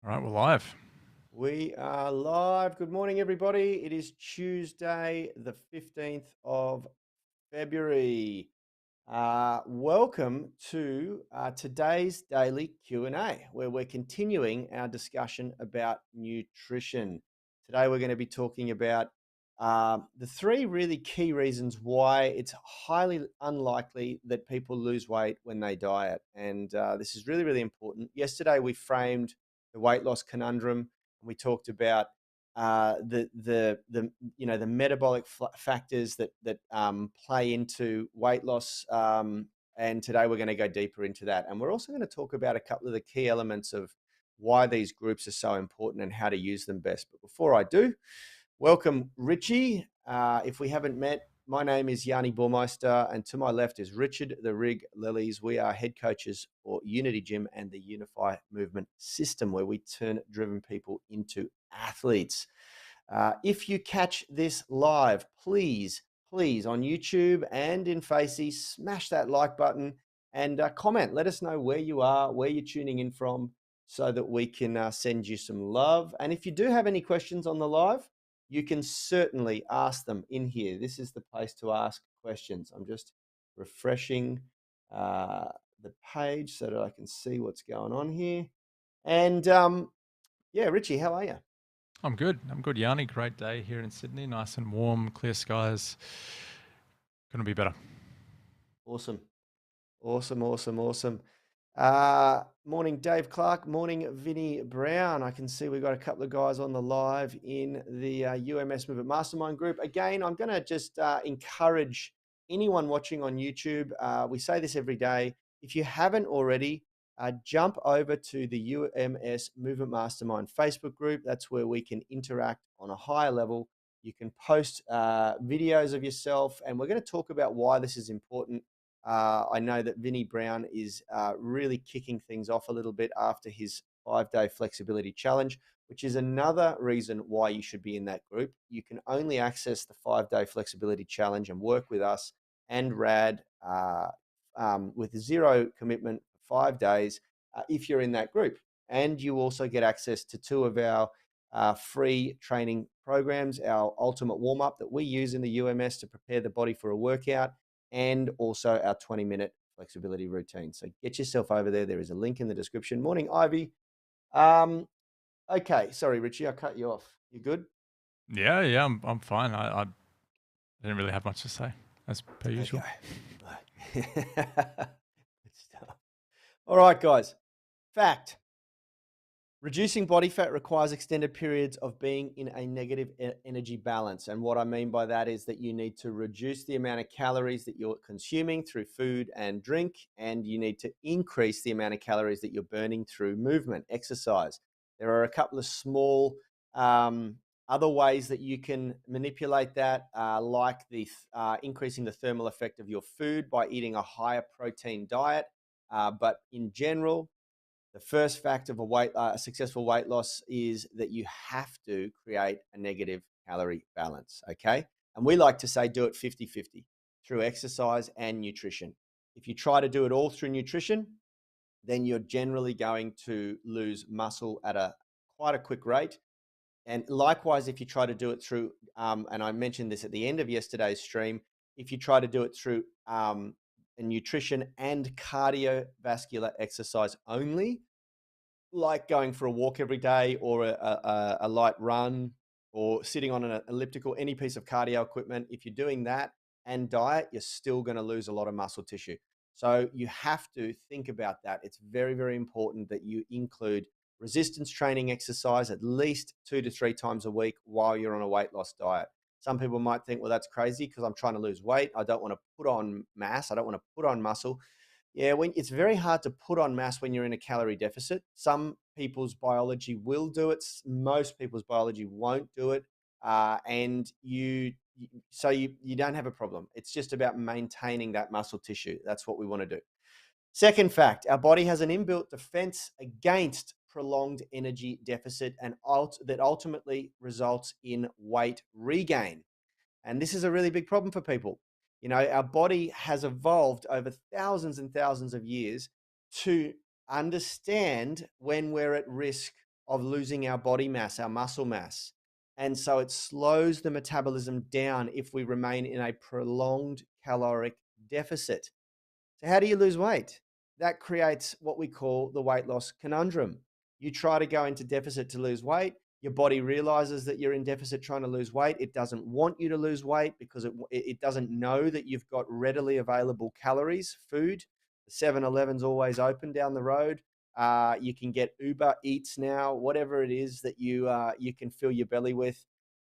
All right, we're live. We are live. Good morning, everybody. It is Tuesday, the 15th of February. Welcome to today's daily Q&A, where we're continuing our discussion about nutrition. Today, we're going to be talking about the three really key reasons why it's highly unlikely that people lose weight when they diet. And this is really, really important. Yesterday, we framed the weight loss conundrum, and we talked about the metabolic factors that play into weight loss. And today we're going to go deeper into that, and we're also going to talk about a couple of the key elements of why these groups are so important and how to use them best. But before I do, welcome Richie. If we haven't met, my name is Yanni Burmeister, and to my left is Richard the Rig Lilies. We are head coaches for Unity Gym and the Unify Movement System, where we turn driven people into athletes. If you catch this live, please, on YouTube and in Facey, smash that like button and comment. Let us know where you are, where you're tuning in from, so that we can send you some love. And if you do have any questions on the live, you can certainly ask them in here. This is the place to ask questions. I'm just refreshing the page so that I can see what's going on here. And yeah, Richie, how are you? I'm good. I'm good, Yanni. Great day here in Sydney. Nice and warm, clear skies. Couldn't be better. Awesome. Awesome, awesome, awesome. Morning, Dave Clark. Morning, Vinny Brown. I can see we've got a couple of guys on the live in the UMS Movement Mastermind group. Again, I'm going to just encourage anyone watching on YouTube. We say this every day. If you haven't already, jump over to the UMS Movement Mastermind Facebook group. That's where we can interact on a higher level. You can post videos of yourself, and we're going to talk about why this is important. I know that Vinny Brown is really kicking things off a little bit after his 5-day flexibility challenge, which is another reason why you should be in that group. You can only access the 5-day flexibility challenge and work with us and RAD with zero commitment for 5 days if you're in that group. And you also get access to two of our free training programs, our ultimate warm up that we use in the UMS to prepare the body for a workout, and also our 20-minute flexibility routine. So get yourself over there. There is a link in the description. Morning, Ivy. Okay, sorry, Richie, I cut you off. You good? Yeah, I'm fine. I didn't really have much to say, as per Okay. usual. Good stuff. All right, guys. Fact. Reducing body fat requires extended periods of being in a negative energy balance. And what I mean by that is that you need to reduce the amount of calories that you're consuming through food and drink, and you need to increase the amount of calories that you're burning through movement, exercise. There are a couple of small other ways that you can manipulate that, like increasing the thermal effect of your food by eating a higher protein diet. But in general, the first fact of a successful weight loss is that you have to create a negative calorie balance, okay? And we like to say do it 50-50 through exercise and nutrition. If you try to do it all through nutrition, then you're generally going to lose muscle at a quite a quick rate. And likewise, if you try to do it through, and I mentioned this at the end of yesterday's stream, if you try to do it through nutrition and cardiovascular exercise only, like going for a walk every day or a light run or sitting on an elliptical, any piece of cardio equipment, if you're doing that and diet, you're still going to lose a lot of muscle tissue. So you have to think about that. It's very, very important that you include resistance training exercise at least 2 to 3 times a week while you're on a weight loss diet. Some people might think, well, that's crazy because I'm trying to lose weight. I don't want to put on mass. I don't want to put on muscle. Yeah, it's very hard to put on mass when you're in a calorie deficit. Some people's biology will do it. Most people's biology won't do it, and you don't have a problem. It's just about maintaining that muscle tissue. That's what we want to do. Second fact: our body has an inbuilt defense against prolonged energy deficit, and that ultimately results in weight regain. And this is a really big problem for people. You know, our body has evolved over thousands and thousands of years to understand when we're at risk of losing our body mass, our muscle mass. And so it slows the metabolism down if we remain in a prolonged caloric deficit. So, how do you lose weight? That creates what we call the weight loss conundrum. You try to go into deficit to lose weight. Your body realizes that you're in deficit trying to lose weight. It doesn't want you to lose weight because it doesn't know that you've got readily available calories, food. The 7-Eleven's always open down the road. You can get Uber Eats now, whatever it is that you can fill your belly with.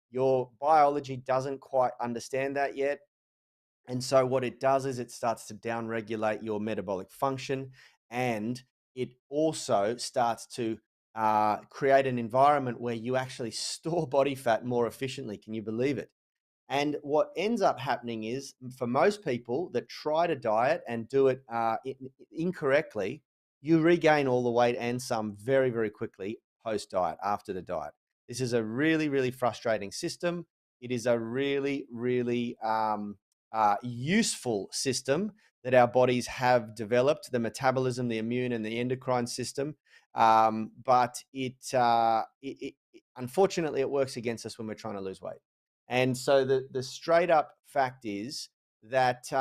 Your biology doesn't quite understand that yet. And so what it does is it starts to downregulate your metabolic function, and it also starts to create an environment where you actually store body fat more efficiently. Can you believe it? And what ends up happening is, for most people that try to diet and do it incorrectly, you regain all the weight and some very, very quickly post diet, after the diet. This is a really, really frustrating system. It is a really, really useful system that our bodies have developed, the metabolism, the immune, and the endocrine system. But unfortunately, it works against us when we're trying to lose weight. And so the straight up fact is that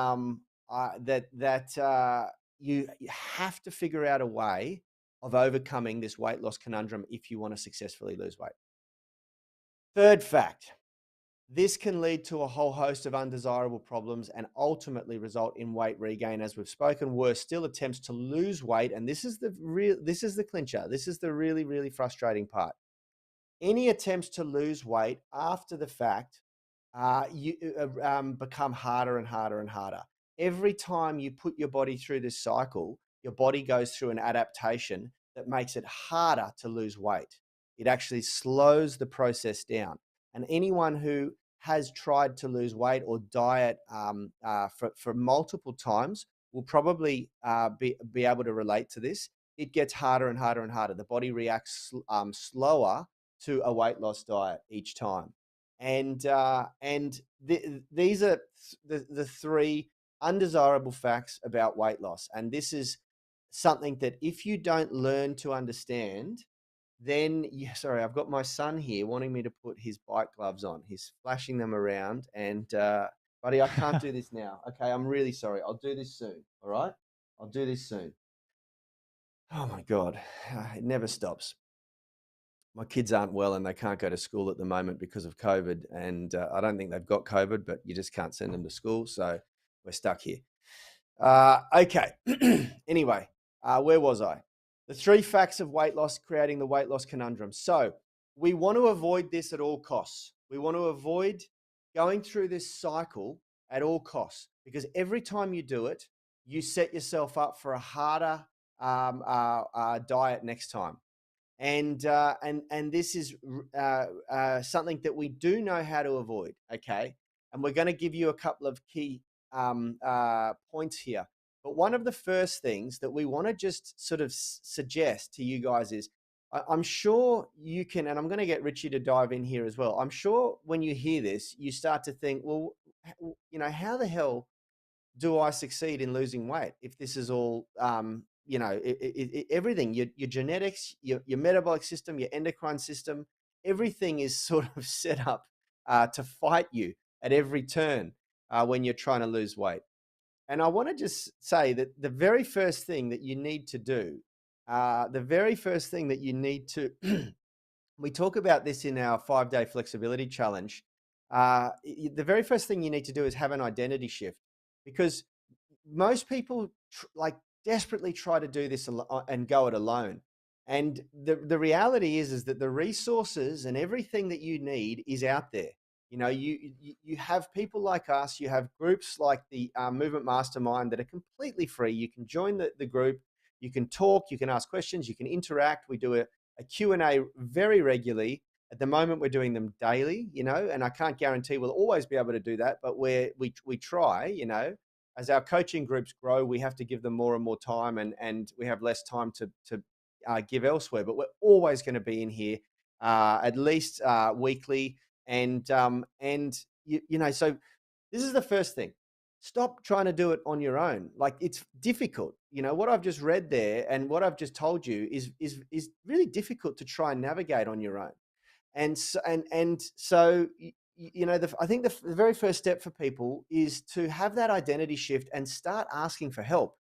you have to figure out a way of overcoming this weight loss conundrum if you want to successfully lose weight. Third fact: this can lead to a whole host of undesirable problems and ultimately result in weight regain, as we've spoken. Worse still, attempts to lose weight, and this is the clincher. This is the really, really frustrating part. Any attempts to lose weight after the fact become harder and harder and harder. Every time you put your body through this cycle, your body goes through an adaptation that makes it harder to lose weight. It actually slows the process down. And anyone who has tried to lose weight or diet for multiple times will probably be able to relate to this. It gets harder and harder and harder. The body reacts slower to a weight loss diet each time. And these are the three undesirable facts about weight loss. And this is something that if you don't learn to understand, then sorry, I've got my son here wanting me to put his bike gloves on. He's flashing them around, and buddy, I can't do this now. Okay, I'm really sorry. I'll do this soon. All right, I'll do this soon. Oh my God, it never stops. My kids aren't well and they can't go to school at the moment because of COVID. And I don't think they've got COVID, but you just can't send them to school. So we're stuck here. Okay. Anyway, where was I? The 3 facts of weight loss creating the weight loss conundrum. So we want to avoid this at all costs. We want to avoid going through this cycle at all costs, because every time you do it, you set yourself up for a harder diet next time. And this is something that we do know how to avoid. Okay, and we're going to give you a couple of key points here. But one of the first things that we want to just sort of suggest to you guys is, I'm sure you can, and I'm going to get Richie to dive in here as well. I'm sure when you hear this, you start to think, well, how the hell do I succeed in losing weight if this is all everything, your genetics, your metabolic system, your endocrine system, everything is sort of set up to fight you at every turn when you're trying to lose weight. And I want to just say that the very first thing that you need to do, we talk about this in our 5-day flexibility challenge. The very first thing you need to do is have an identity shift, because most people desperately try to do this and go it alone. And the reality is that the resources and everything that you need is out there. You have people like us, you have groups like the Movement Mastermind that are completely free. You can join the group, you can talk, you can ask questions, you can interact. We do a Q&A very regularly. At the moment, we're doing them daily, and I can't guarantee we'll always be able to do that, but we try, as our coaching groups grow, we have to give them more and more time, and we have less time to give elsewhere. But we're always going to be in here at least weekly, and so this is the first thing. Stop trying to do it on your own. Like, it's difficult. What I've just read there and what I've just told you is really difficult to try and navigate on your own. And so I think the very first step for people is to have that identity shift and start asking for help.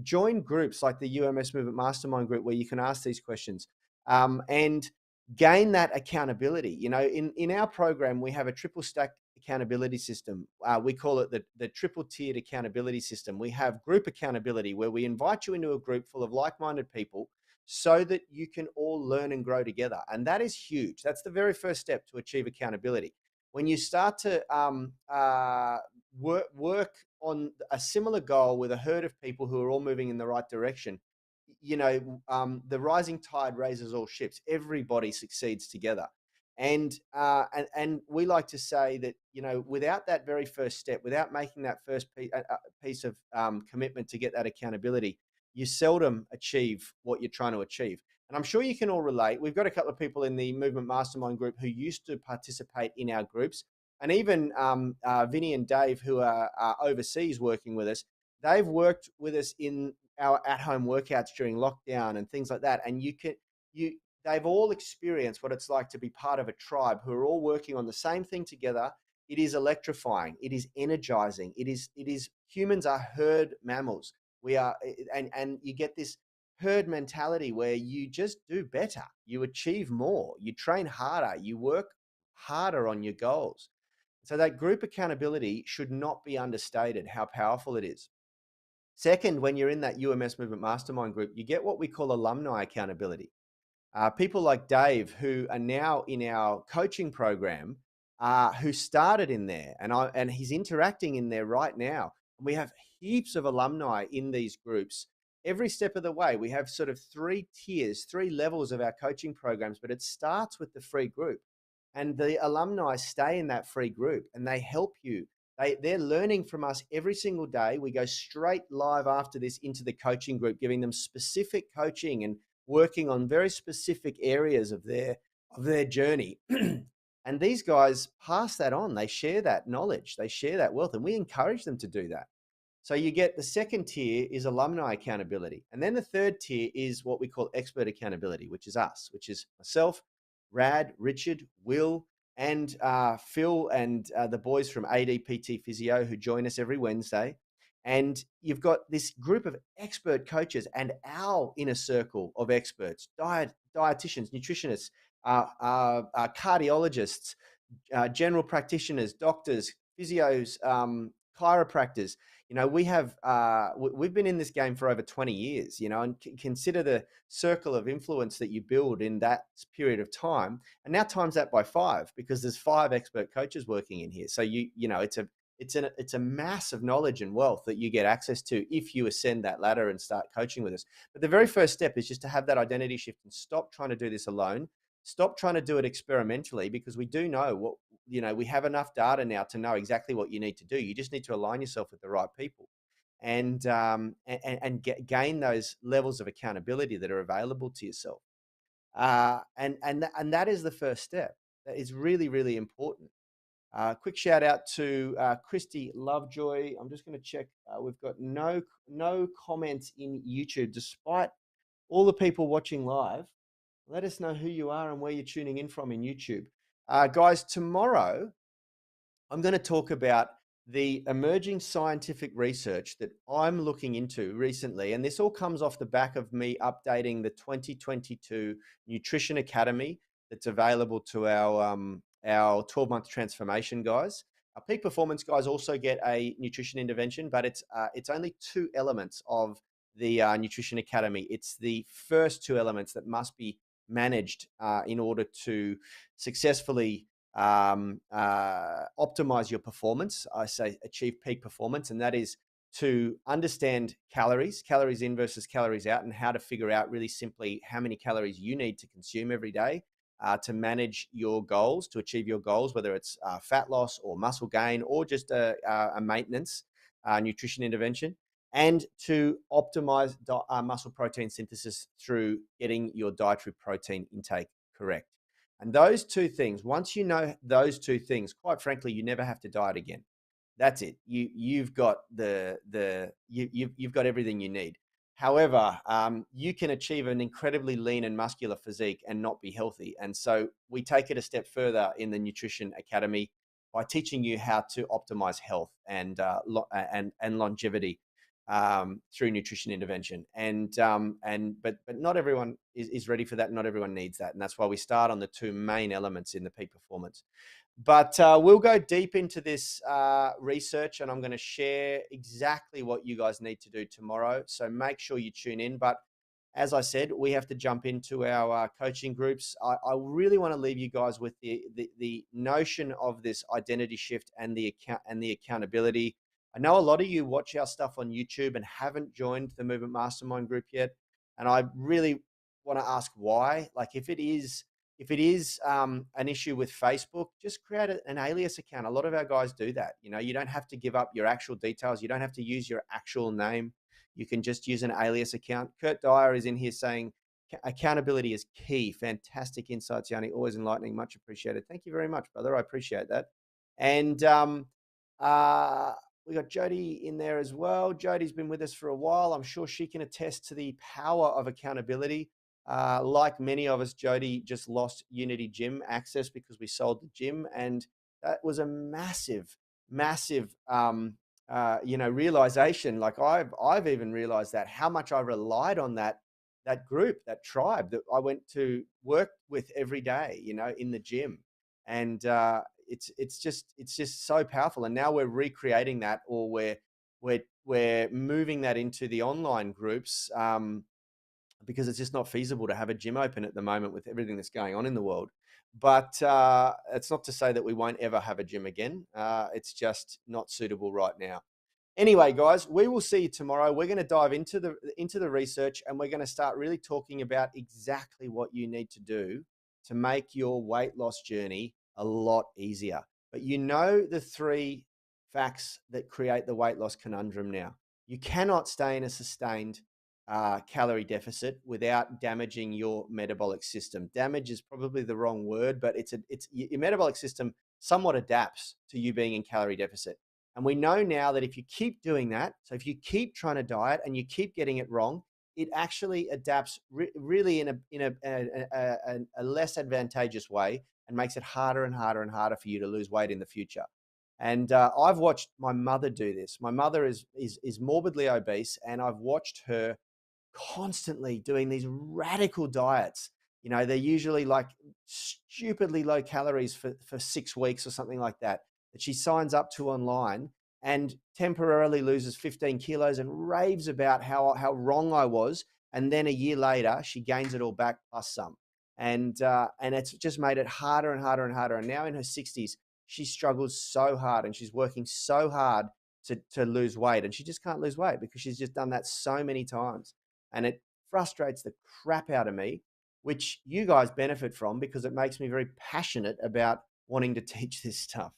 Join groups like the UMS Movement Mastermind group where you can ask these questions, and gain that accountability. In our program, we have a triple stack accountability system. We call it the triple tiered accountability system. We have group accountability where we invite you into a group full of like-minded people so that you can all learn and grow together. And that is huge. That's the very first step to achieve accountability. When you start to work on a similar goal with a herd of people who are all moving in the right direction, the rising tide raises all ships. Everybody succeeds together. And we like to say that, without that very first step, without making that first piece of commitment to get that accountability, you seldom achieve what you're trying to achieve. And I'm sure you can all relate. We've got a couple of people in the Movement Mastermind group who used to participate in our groups. And even Vinny and Dave, who are overseas working with us, they've worked with us in our at-home workouts during lockdown and things like that. And they've all experienced what it's like to be part of a tribe who are all working on the same thing together. It is electrifying. It is energizing. It is humans are herd mammals. We are, and you get this herd mentality where you just do better, you achieve more, you train harder, you work harder on your goals. So that group accountability should not be understated, how powerful it is. Second, when you're in that UMS Movement Mastermind group, you get what we call alumni accountability. People like Dave, who are now in our coaching program, who started in there, and he's interacting in there right now. We have heaps of alumni in these groups every step of the way. We have sort of 3 tiers, 3 levels of our coaching programs, but it starts with the free group. And the alumni stay in that free group and they help you. They're learning from us every single day. We go straight live after this into the coaching group, giving them specific coaching and working on very specific areas of their journey. And these guys pass that on. They share that knowledge. They share that wealth, and we encourage them to do that. So you get the second tier is alumni accountability. And then the third tier is what we call expert accountability, which is us, which is myself, Rad, Richard, Will, and Phil, and the boys from ADPT Physio who join us every Wednesday. And you've got this group of expert coaches and our inner circle of experts, dietitians, nutritionists, cardiologists, general practitioners, doctors, physios, chiropractors. We've been in this game for over 20 years, and consider the circle of influence that you build in that period of time. And now times that by 5, because there's 5 expert coaches working in here. So it's a massive knowledge and wealth that you get access to if you ascend that ladder and start coaching with us. But the very first step is just to have that identity shift and stop trying to do this alone. Stop trying to do it experimentally, because we do know what, we have enough data now to know exactly what you need to do. You just need to align yourself with the right people and gain those levels of accountability that are available to yourself. And that is the first step. That is really, really important. Quick shout out to Christy Lovejoy. I'm just going to check. We've got no comments in YouTube, despite all the people watching live. Let us know who you are and where you're tuning in from in YouTube. Guys, tomorrow I'm going to talk about the emerging scientific research that I'm looking into recently. And this all comes off the back of me updating the 2022 Nutrition Academy that's available to our 12-month transformation guys. Our peak performance guys also get a nutrition intervention, but it's only 2 elements of the Nutrition Academy. It's the first 2 elements that must be managed in order to successfully optimize your performance. I say achieve peak performance, and that is to understand calories in versus calories out, and how to figure out really simply how many calories you need to consume every day to manage your goals, to achieve your goals, whether it's fat loss or muscle gain or just a maintenance nutrition intervention, and to optimize muscle protein synthesis through getting your dietary protein intake correct. And those 2 things, once you know those 2 things, quite frankly, you never have to diet again. That's it. You've got you've got everything you need. However, you can achieve an incredibly lean and muscular physique and not be healthy. And so we take it a step further in the Nutrition Academy by teaching you how to optimize health and longevity through nutrition intervention. But not everyone is ready for that. Not everyone needs that, and that's why we start on the two main elements in the peak performance. But we'll go deep into this research, and I'm going to share exactly what you guys need to do tomorrow. So make sure you tune in. But as I said, we have to jump into our coaching groups. I really want to leave you guys with the notion of this identity shift and the accountability. I know a lot of you watch our stuff on YouTube and haven't joined the Movement Mastermind group yet, and I really want to ask why. Like, if it is an issue with Facebook, just create an alias account. A lot of our guys do that. You know, you don't have to give up your actual details. You don't have to use your actual name. You can just use an alias account. Kurt Dyer is in here saying accountability is key. Fantastic insights, Yanni. Always enlightening. Much appreciated. Thank you very much, brother. I appreciate that. And we got Jody in there as well. Jody's been with us for a while. I'm sure she can attest to the power of accountability. Like many of us, Jody just lost Unity Gym access because we sold the gym, and that was a massive, massive, realization. Like I've even realized that how much I relied on that group, that tribe that I went to work with every day, in the gym, and it's just so powerful. And now we're recreating that, or we're moving that into the online groups. Because it's just not feasible to have a gym open at the moment with everything that's going on in the world. But it's not to say that we won't ever have a gym again. It's just not suitable right now. Anyway, guys, we will see you tomorrow. We're going to dive into the research, and we're going to start really talking about exactly what you need to do to make your weight loss journey a lot easier. But you know the 3 facts that create the weight loss conundrum now. You cannot stay in a sustained calorie deficit without damaging your metabolic system. Damage is probably the wrong word, but it's your metabolic system somewhat adapts to you being in calorie deficit. And we know now that if you keep doing that, so if you keep trying to diet and you keep getting it wrong, it actually adapts really in a less advantageous way, and makes it harder and harder and harder for you to lose weight in the future. And I've watched my mother do this. My mother is morbidly obese, and I've watched her constantly doing these radical diets. They're usually like stupidly low calories for 6 weeks or something like that she signs up to online, and temporarily loses 15 kilos and raves about how wrong I was. And then a year later, she gains it all back plus some. And it's just made it harder and harder and harder. And now in her 60s, she struggles so hard, and she's working so hard to lose weight. And she just can't lose weight because she's just done that so many times. And it frustrates the crap out of me, which you guys benefit from because it makes me very passionate about wanting to teach this stuff.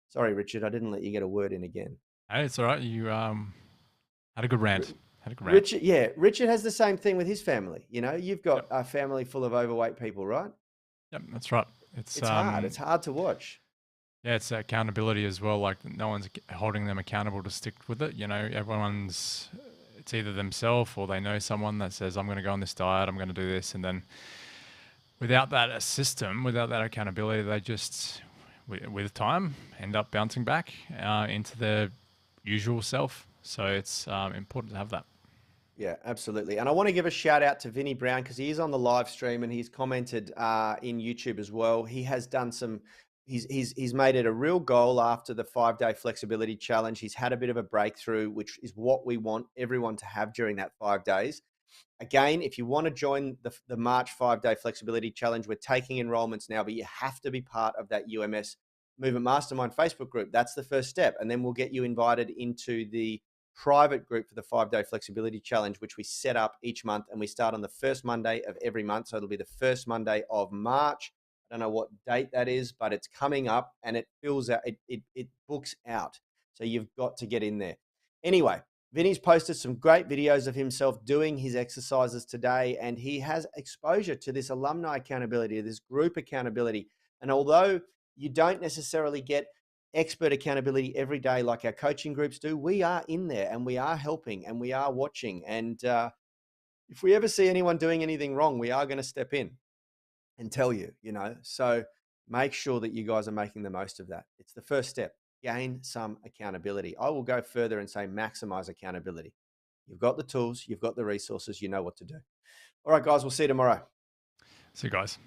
Sorry, Richard, I didn't let you get a word in again. Hey, it's all right. You had a good rant. Richard has the same thing with his family. You've got a family full of overweight people, right? Yep, that's right. It's hard. It's hard to watch. Yeah, it's accountability as well. Like, no one's holding them accountable to stick with it. It's either themselves or they know someone that says, I'm going to go on this diet, I'm going to do this. And then without that system, without that accountability, they just, with time, end up bouncing back into their usual self. So it's important to have that. Yeah, absolutely. And I want to give a shout out to Vinny Brown, because he is on the live stream and he's commented in YouTube as well. He has done he's made it a real goal after the 5-day flexibility challenge. He's had a bit of a breakthrough, which is what we want everyone to have during that 5 days. Again, if you want to join the March 5-day flexibility challenge, we're taking enrollments now, but you have to be part of that UMS Movement Mastermind Facebook group. That's the first step. And then we'll get you invited into the private group for the 5-day flexibility challenge, which we set up each month, and we start on the first Monday of every month. So it'll be the first Monday of March. I don't know what date that is, but it's coming up, and it fills out, it books out. So you've got to get in there. Anyway, Vinny's posted some great videos of himself doing his exercises today, and he has exposure to this alumni accountability, this group accountability. And although you don't necessarily get expert accountability every day, like our coaching groups do. We are in there and we are helping and we are watching. And if we ever see anyone doing anything wrong, we are going to step in and tell you, you know. So make sure that you guys are making the most of that. It's the first step. Gain some accountability. I will go further and say maximize accountability. You've got the tools, you've got the resources, you know what to do. All right, guys, we'll see you tomorrow. So, guys.